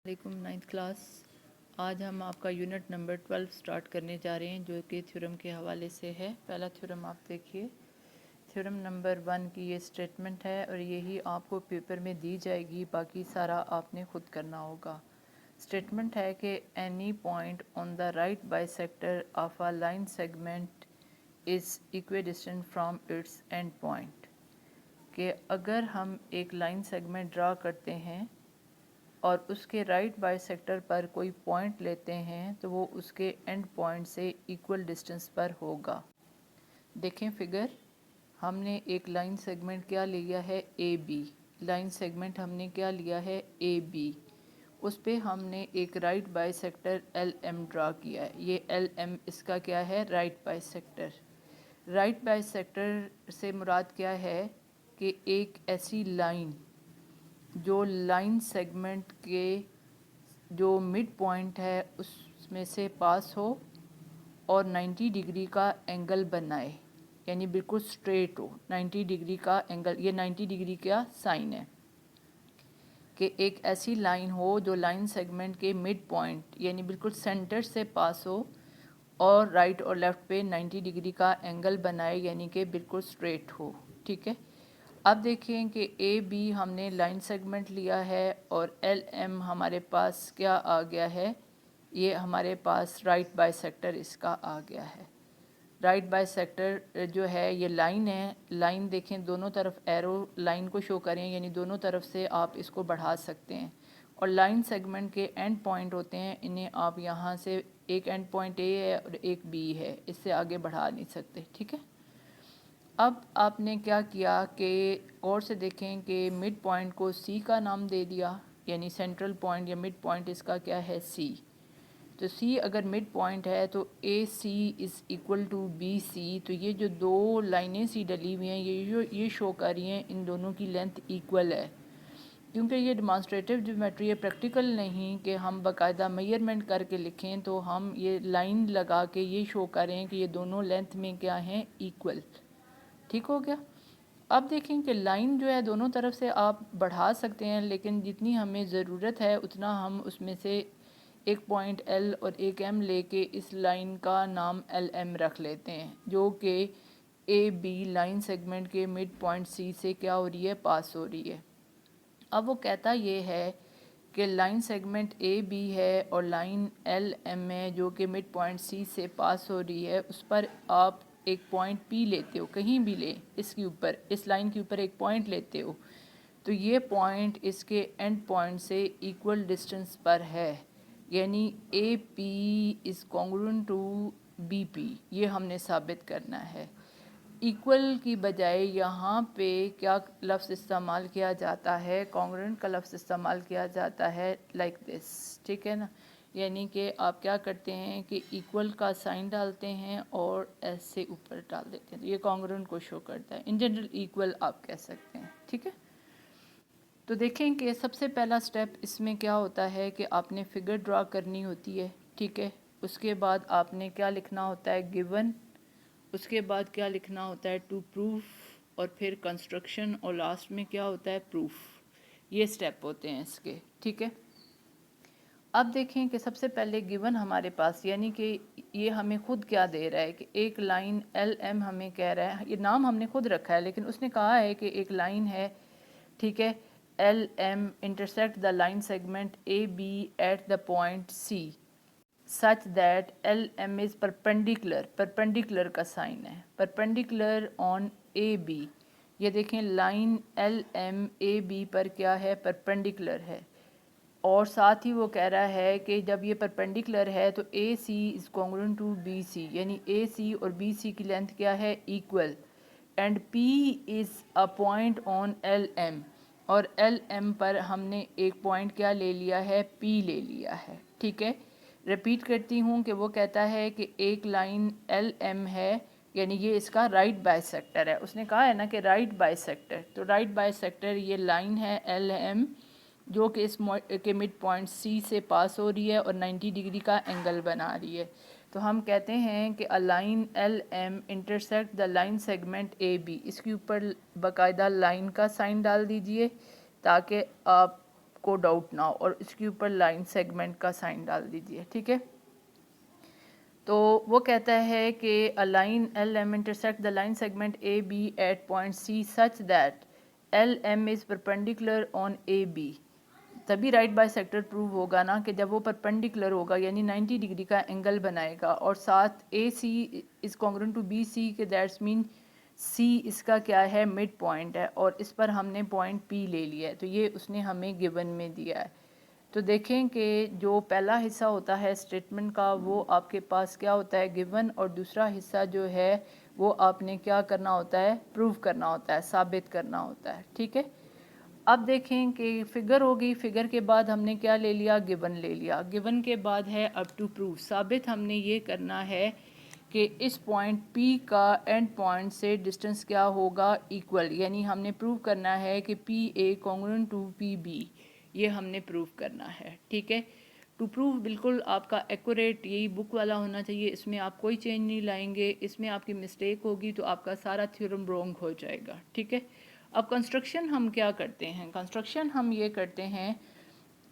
वालेकुम ninth class. आज हम आपका यूनिट नंबर 12 स्टार्ट करने जा रहे हैं जो कि थ्योरम के हवाले से है। पहला थ्योरम आप देखिए। थ्योरम नंबर 1 की ये स्टेटमेंट है और यही आपको पेपर में दी जाएगी, बाकी सारा आपने खुद करना होगा। स्टेटमेंट है कि any point on the right bisector of a line segment is equidistant from its and point. कि अगर हम एक लाइन सेगमेंट ड्रा करते हैं और उसके राइट बाइसेक्टर पर कोई पॉइंट लेते हैं तो वो उसके एंड पॉइंट से इक्वल डिस्टेंस पर होगा। देखें फिगर, हमने एक लाइन सेगमेंट क्या लिया है, ए बी। लाइन सेगमेंट हमने क्या लिया है, ए बी। उस पे हमने एक right bisector L M draw किया है। ये एल एम इसका क्या है, राइट बाइसेक्टर। राइट बाइसेक्टर से मुराद क्या है कि एक ऐसी लाइन जो लाइन सेगमेंट के जो मिड पॉइंट है उसमें से पास हो और 90 डिग्री का एंगल बनाए, यानी बिल्कुल स्ट्रेट हो 90 डिग्री का एंगल। ये 90 डिग्री का साइन है कि एक ऐसी लाइन हो जो लाइन सेगमेंट के मिड पॉइंट यानी बिल्कुल सेंटर से पास हो और राइट और लेफ़्ट पे 90 डिग्री का एंगल बनाए, यानी कि बिल्कुल स्ट्रेट हो। ठीक है। अब देखें कि ए बी हमने लाइन सेगमेंट लिया है और एल एम हमारे पास क्या आ गया है, ये हमारे पास राइट बाइसेक्टर इसका आ गया है। राइट बाइसेक्टर जो है ये लाइन है। लाइन देखें दोनों तरफ एरो लाइन को शो करें, यानी दोनों तरफ से आप इसको बढ़ा सकते हैं। और लाइन सेगमेंट के एंड पॉइंट होते हैं, इन्हें आप यहाँ से एक एंड पॉइंट ए है और एक बी है, इससे आगे बढ़ा नहीं सकते। ठीक है। अब आपने क्या किया कि और से देखें कि मिड पॉइंट को सी का नाम दे दिया, यानी सेंट्रल पॉइंट या मिड पॉइंट इसका क्या है, सी। तो सी अगर मिड पॉइंट है तो A C is equal to B C. तो ये जो दो लाइनें सी डली हुई हैं ये शो कर रही हैं इन दोनों की लेंथ इक्वल है। क्योंकि ये डिमॉन्स्ट्रेटिव ज्योमेट्री है, प्रैक्टिकल नहीं कि हम बाकायदा मेजरमेंट करके लिखें, तो हम ये लाइन लगा के ये शो करें कि ये दोनों लेंथ में क्या हैं, इक्वल। ठीक हो गया। अब देखें कि लाइन जो है दोनों तरफ से आप बढ़ा सकते हैं, लेकिन जितनी हमें ज़रूरत है उतना हम उसमें से एक पॉइंट एल और एक एम लेके इस लाइन का नाम एल एम रख लेते हैं, जो कि ए बी लाइन सेगमेंट के मिड पॉइंट सी से क्या हो रही है, पास हो रही है। अब वो कहता ये है कि लाइन सेगमेंट ए बी है और लाइन एल एम है जो कि मिड पॉइंट सी से पास हो रही है। उस पर आप एक पॉइंट पी लेते हो, कहीं भी ले, इसके ऊपर इस लाइन के ऊपर एक पॉइंट लेते हो, तो ये पॉइंट इसके एंड पॉइंट से इक्वल डिस्टेंस पर है, यानी A P is congruent to B P. ये हमने साबित करना है। इक्वल की बजाय यहाँ पे क्या लफ्ज़ इस्तेमाल किया जाता है, कॉन्ग्रुएंट का लफ्ज़ इस्तेमाल किया जाता है, लाइक दिस। ठीक है ना। यानी कि आप क्या करते हैं कि इक्वल का साइन डालते हैं और ऐसे ऊपर डाल देते हैं, तो ये कॉन्ग्रुएंट को शो करता है। इन जनरल इक्वल आप कह सकते हैं। ठीक है। तो देखें कि सबसे पहला स्टेप इसमें क्या होता है कि आपने फिगर ड्रा करनी होती है। ठीक है। उसके बाद आपने क्या लिखना होता है, गिवन। उसके बाद क्या लिखना होता है, टू प्रूफ, और फिर कंस्ट्रक्शन, और लास्ट में क्या होता है, प्रूफ। ये स्टेप होते हैं इसके। ठीक है। अब देखें कि सबसे पहले गिवन हमारे पास, यानी कि ये हमें खुद क्या दे रहा है कि एक लाइन एल एम हमें कह रहा है, ये नाम हमने खुद रखा है लेकिन उसने कहा है कि एक लाइन है, ठीक है, L M intersect the line segment A B at the point C such that L M is perpendicular. Perpendicular का साइन है, परपेंडिकुलर ऑन ए बी। ये देखें line L M A B पर क्या है, परपेंडिकुलर है। और साथ ही वो कह रहा है कि जब ये परपेंडिकुलर है तो A C is congruent to B C, यानी ए सी और बी सी की लेंथ क्या है, equal. And P is a point on L M, और एल एम पर हमने एक पॉइंट क्या ले लिया है, पी ले लिया है। ठीक है। रिपीट करती हूँ कि वो कहता है कि एक लाइन एल एम है, यानी ये इसका राइट बाइसेक्टर है। उसने कहा है ना कि राइट बाइसेक्टर, तो राइट बाइसेक्टर ये लाइन है एल एम जो कि इस के मिड पॉइंट सी से पास हो रही है और 90 डिग्री का एंगल बना रही है। तो हम कहते हैं कि a line L M intersect the line segment A B. इसके ऊपर बाकायदा लाइन का साइन डाल दीजिए ताकि आप आपको डाउट ना हो, और इसके ऊपर लाइन सेगमेंट का साइन डाल दीजिए, ठीक है। तो वो कहता है कि a line L M intersect the line segment A B at point C such that L M is perpendicular on A B. तभी राइट बाई सेक्टर प्रूव होगा ना, कि जब वो परपेंडिकुलर होगा यानी 90 डिग्री का एंगल बनाएगा, और साथ A C is congruent to B C, के दैट्स मीन सी इसका क्या है, मिड पॉइंट है, और इस पर हमने पॉइंट पी ले लिया है, तो ये उसने हमें गिवन में दिया है। तो देखें कि जो पहला हिस्सा होता है स्टेटमेंट का वो आपके पास क्या होता है, गिवन, और दूसरा हिस्सा जो है वो आपने क्या करना होता है, प्रूव करना होता है, साबित करना होता है, ठीक है। अब देखें कि फिगर होगी, फिगर के बाद हमने क्या ले लिया, गिवन ले लिया, गिवन के बाद है अब टू प्रूव, साबित हमने ये करना है कि इस पॉइंट P का एंड पॉइंट से डिस्टेंस क्या होगा, इक्वल, यानी हमने प्रूव करना है कि PA कॉन्ग्रुएंट टू PB, ये हमने प्रूव करना है, ठीक है। टू प्रूव बिल्कुल आपका एक्यूरेट यही बुक वाला होना चाहिए, इसमें आप कोई चेंज नहीं लाएंगे, इसमें आपकी मिस्टेक होगी तो आपका सारा थ्योरम रॉन्ग हो जाएगा, ठीक है। अब कंस्ट्रक्शन हम क्या करते हैं, कंस्ट्रक्शन हम ये करते हैं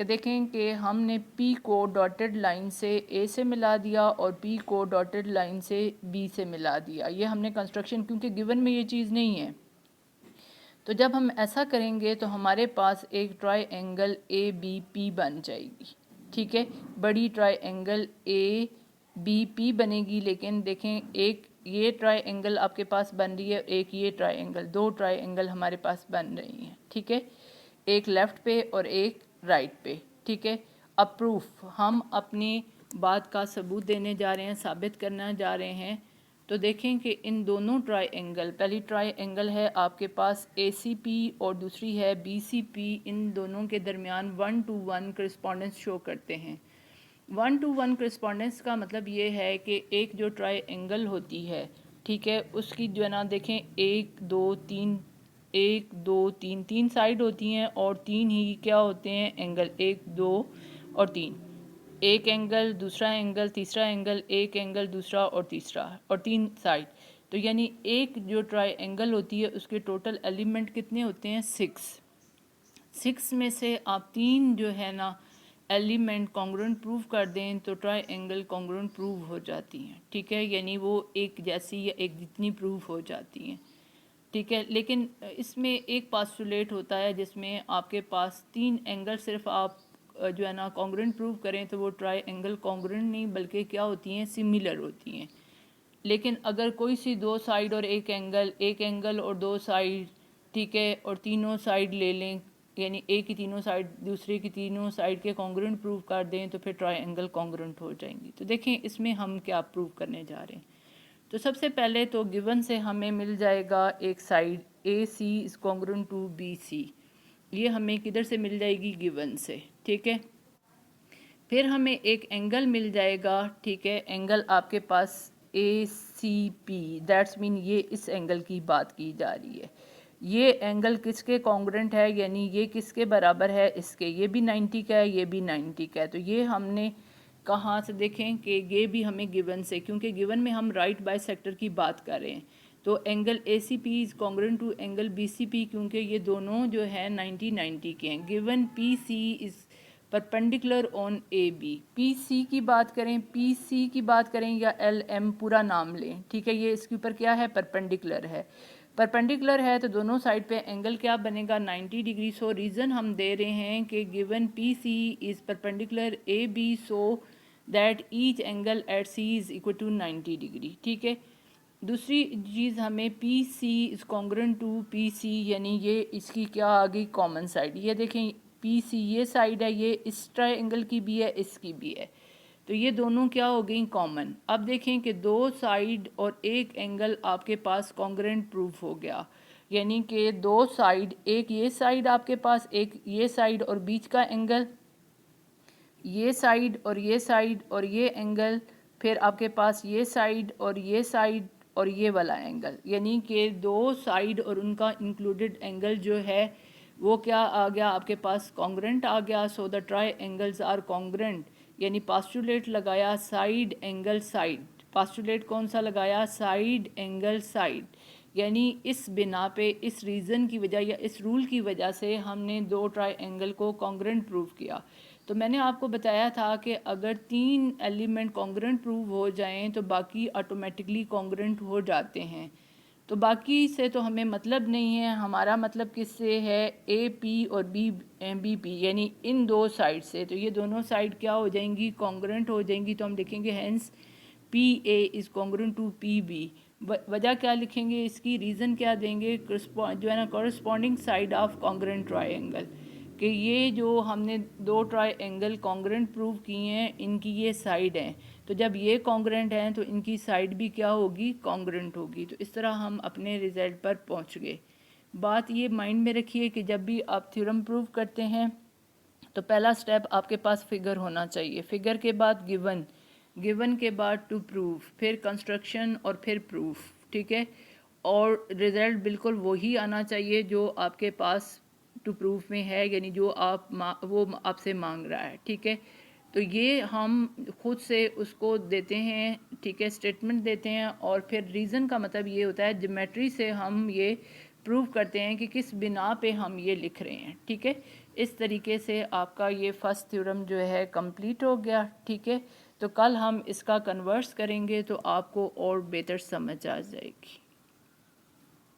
कि देखें कि हमने P को डॉटेड लाइन से A से मिला दिया और P को डॉटेड लाइन से B से मिला दिया, ये हमने कंस्ट्रक्शन, क्योंकि गिवन में ये चीज़ नहीं है, तो जब हम ऐसा करेंगे तो हमारे पास एक triangle A B P बन जाएगी, ठीक है। बड़ी triangle A B P बनेगी, लेकिन देखें एक ये ट्राई एंगल आपके पास बन रही है, एक ये ट्राई एंगल, दो ट्राई एंगल हमारे पास बन रही हैं, ठीक है, एक लेफ़्ट पे और एक राइट पे, ठीक है। अब प्रूफ, हम अपनी बात का सबूत देने जा रहे हैं, साबित करना जा रहे हैं। तो देखें कि इन दोनों ट्राई एंगल, पहली ट्राई एंगल है आपके पास ACP और दूसरी है BCP, इन दोनों के दरमियान 1 to 1 करस्पॉन्डेंस शो करते हैं। 1 to 1 करस्पॉन्डेंस का मतलब ये है कि एक जो ट्राई एंगल होती है, ठीक है, उसकी जो है ना देखें 1 2 3, 1 2 3 तीन साइड होती हैं, और तीन ही क्या होते हैं, एंगल, 1 2 और 3, एक एंगल, दूसरा एंगल, तीसरा एंगल, एक एंगल, दूसरा और तीसरा, और तीन साइड। तो यानी एक जो ट्राई एंगल होती है उसके टोटल एलिमेंट कितने होते हैं, 6 में से आप तीन जो है ना एलिमेंट कॉन्ग्रुएंट प्रूव कर दें तो ट्राई एंगल कॉन्ग्रुएंट प्रूव हो जाती हैं, ठीक है, यानी वो एक जैसी या एक जितनी प्रूव हो जाती हैं, ठीक है। लेकिन इसमें एक पास्टुलेट होता है जिसमें आपके पास तीन एंगल सिर्फ आप जो है ना कॉन्ग्रुएंट प्रूव करें तो वो ट्राई एंगल कॉन्ग्रुएंट नहीं बल्कि क्या होती हैं, सिमिलर होती हैं। लेकिन अगर कोई सी दो साइड और एक एंगल और दो साइड, ठीक है, और तीनों साइड ले लें, यानी एक की तीनों साइड दूसरे की तीनों साइड के कॉन्ग्रुएंट प्रूव कर दें तो फिर ट्राई एंगल कॉन्ग्रुएंट हो जाएंगी। तो देखें इसमें हम क्या प्रूव करने जा रहे हैं। तो सबसे पहले तो गिवन से हमें मिल जाएगा एक side AC is congruent to BC, ये हमें किधर से मिल जाएगी, गिवन से, ठीक है। फिर हमें एक एंगल मिल जाएगा, ठीक है, एंगल आपके पास ACP, दैट्स मीन ये इस एंगल की बात की जा रही है, ये एंगल किसके कॉन्ग्रुएंट है, यानी ये किसके बराबर है, इसके, ये भी 90 का है, ये भी 90 का है। तो ये हमने कहाँ से देखें कि ये भी हमें गिवन से, क्योंकि गिवन में हम राइट बाई सेक्टर की बात कर रहे हैं, तो angle ACP is congruent to angle BCP, क्योंकि ये दोनों जो है 90 के हैं। Given PC is perpendicular on AB, PC की बात करें, PC की बात करें या LM पूरा नाम लें, ठीक है, ये इसके ऊपर क्या है, परपेंडिकुलर है, परपेंडिकुलर है तो दोनों साइड पे एंगल क्या बनेगा, 90 डिग्री। सो रीज़न हम दे रहे हैं कि given PC is perpendicular AB so that each angle at C is equal to 90 degree, ठीक है। दूसरी चीज़ हमें PC is congruent to PC, यानी ये इसकी क्या आ गई, कॉमन साइड, ये देखें PC ये साइड है, ये इस ट्रायंगल की भी है, इसकी भी है, तो ये दोनों क्या हो गई, कॉमन। अब देखें कि दो साइड और एक एंगल आपके पास कॉन्ग्रुएंट प्रूफ हो गया, यानी कि दो साइड, एक ये साइड आपके पास, एक ये साइड, और बीच का एंगल, ये साइड और ये साइड और ये एंगल, फिर आपके पास ये साइड और ये साइड और ये वाला एंगल, यानी कि दो साइड और उनका इंक्लूडेड एंगल जो है वो क्या आ गया आपके पास, कॉन्ग्रुएंट आ गया। So the triangles are congruent, यानी पास्टुलेट लगाया साइड एंगल साइड, पास्टुलेट कौन सा लगाया, साइड एंगल साइड, यानी इस बिना पे, इस रीज़न की वजह या इस रूल की वजह से हमने दो ट्रायंगल को कॉन्ग्रेंट प्रूव किया। तो मैंने आपको बताया था कि अगर 3 एलिमेंट कॉन्ग्रेंट प्रूव हो जाएं तो बाकी ऑटोमेटिकली कॉन्ग्रेंट हो जाते हैं। तो बाकी से तो हमें मतलब नहीं है, हमारा मतलब किससे है, ए पी और बी पी, यानी इन दो साइड से। तो ये दोनों साइड क्या हो जाएंगी, कॉन्ग्रेंट हो जाएंगी। तो हम लिखेंगे hence P A is congruent to P B. वजह क्या लिखेंगे इसकी, रीज़न क्या देंगे, जो है ना corresponding side of congruent triangle, कि ये जो हमने दो ट्रायंगल कॉन्ग्रेंट प्रूव किए हैं इनकी ये साइड हैं, तो जब ये कॉन्ग्रेंट हैं तो इनकी साइड भी क्या होगी, कॉन्ग्रेंट होगी। तो इस तरह हम अपने रिजल्ट पर पहुंच गए। बात ये माइंड में रखिए कि जब भी आप थ्योरम प्रूव करते हैं तो पहला स्टेप आपके पास फिगर होना चाहिए, फिगर के बाद गिवन, गिवन के बाद टू प्रूव, फिर कंस्ट्रक्शन और फिर प्रूफ, ठीक है। और रिजल्ट बिल्कुल वही आना चाहिए जो आपके पास टू प्रूफ में है, यानी जो वो आपसे मांग रहा है, ठीक है। तो ये हम खुद से उसको देते हैं, ठीक है, स्टेटमेंट देते हैं। और फिर रीज़न का मतलब ये होता है, ज्योमेट्री से हम ये प्रूव करते हैं कि किस बिना पे हम ये लिख रहे हैं, ठीक है। इस तरीके से आपका ये फर्स्ट थ्योरम जो है कंप्लीट हो गया, ठीक है। तो कल हम इसका कन्वर्स करेंगे तो आपको और बेहतर समझ आ जाएगी।